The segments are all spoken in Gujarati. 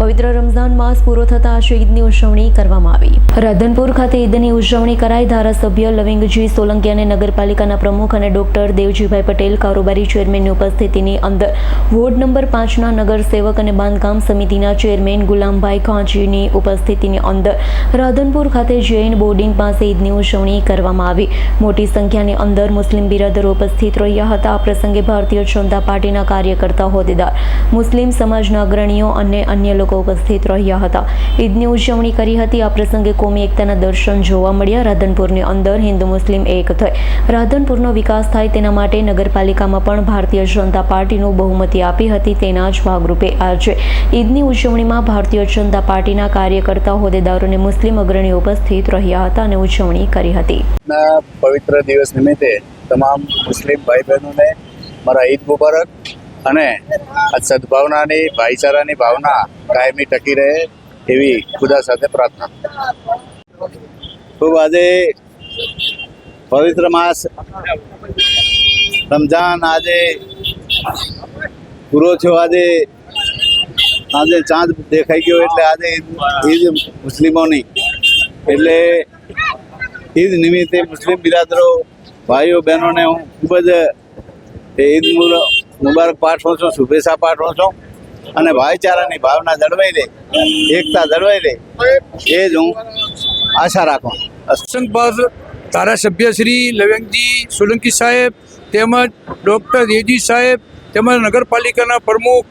પવિત્ર રમઝાન માસ પૂરો થતાં આજે ઈદની ઉજવણી કરવામાં આવી. રાધનપુર ખાતે ઈદની ઉજવણી કરાઈ. ધારાસભ્ય લવિંગજી સોલંકી અને નગરપાલિકાના પ્રમુખ અને ડોક્ટર દેવજીભાઈ પટેલ કારોબારી ચેરમેનની ઉપસ્થિતિની અંદર વોર્ડ નંબર 5ના નગરસેવક અને બાંધકામ સમિતિના ચેરમેન ગુલામભાઈ કાંજીની ઉપસ્થિતિની અંદર રાધનપુર ખાતે જૈન બોર્ડિંગ પાસે ઈદની ઉજવણી કરવામાં આવી. મોટી સંખ્યાની અંદર મુસ્લિમ બિરાદરો ઉપસ્થિત રહ્યા હતા. આ પ્રસંગે ભારતીય જનતા પાર્ટીના કાર્યકર્તા, હોદ્દેદાર, મુસ્લિમ સમાજના અગ્રણીઓ અને અન્ય લોકો ઉપસ્થિત રહ્યા હતા. ઈદની ઉજવણી કરી હતી. આ પ્રસંગે કોમી એકતાના દર્શન જોવા મળ્યા. રાધનપુરની અંદર હિન્દુ મુસ્લિમ એક થઈ રાધનપુરનો વિકાસ થાય તેના માટે નગરપાલિકામાં પણ ભારતીય જનતા પાર્ટીનું બહુમતી આપી હતી. તેના જ ભાગરૂપે આજે ઈદની ઉજવણીમાં ભારતીય જનતા પાર્ટીના કાર્યકર્તા, હોદ્દેદારો અને મુસ્લિમ અગ્રણીઓ ઉપસ્થિત રહ્યા હતા અને ઉજવણી કરી હતી. પવિત્ર દિવસ નિમિત્તે તમામ મુસ્લિમ ભાઈ બહેનોને મારા ઈદ મુબારક અને આ સદભાવનાની, ભાઈચારાની ભાવના કાયમી ટકી રહે એવી ખુદા સાથે પ્રાર્થના. ખૂબ આજે પવિત્ર માસ રમઝાન આજે પૂરો થયો. આજે ચાંદ દેખાઈ ગયો એટલે આજે ઈદ મુસ્લિમોની, એટલે ઈદ નિમિત્તે મુસ્લિમ બિરાદરો, ભાઈઓ બહેનોને હું ખૂબ જ ઈદ મુબારક પાઠવું છું, શુભેચ્છા પાઠવું છું. અને ભાઈચારાની ભાવના જળવાઈ રહે, એકતા જળવાઈ રહે એ જ હું આશા રાખું. પ્રસંગ ધારાસભ્ય શ્રી લવિંગજી સોલંકી સાહેબ તેમજ ડૉક્ટર દેવજી સાહેબ તેમજ નગરપાલિકાના પ્રમુખ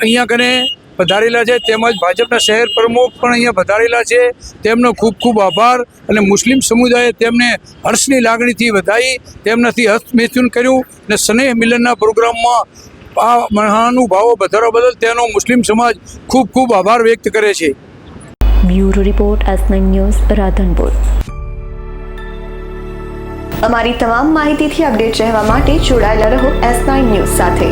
અહીંયા કને પધારેલા છે, તેમજ ભાજપના શહેર પ્રમુખ પણ અહીંયા પધારેલા છે. તેમનો ખૂબ ખૂબ આભાર. અને મુસ્લિમ સમુદાયે તેમને હર્ષની લાગણીથી વધાવી, તેમનાથી હસ્તમેથુન કર્યું અને સ્નેહ મિલનના પ્રોગ્રામમાં આ મહાનુભાવો પધારવા બદલ તેનો મુસ્લિમ સમાજ ખૂબ ખૂબ આભાર વ્યક્ત કરે છે. Bureau report S9 news, Radhanpur. અમારી તમામ માહિતીથી અપડેટ રહેવા માટે જોડાયેલા રહો S9 ન્યૂઝ સાથે.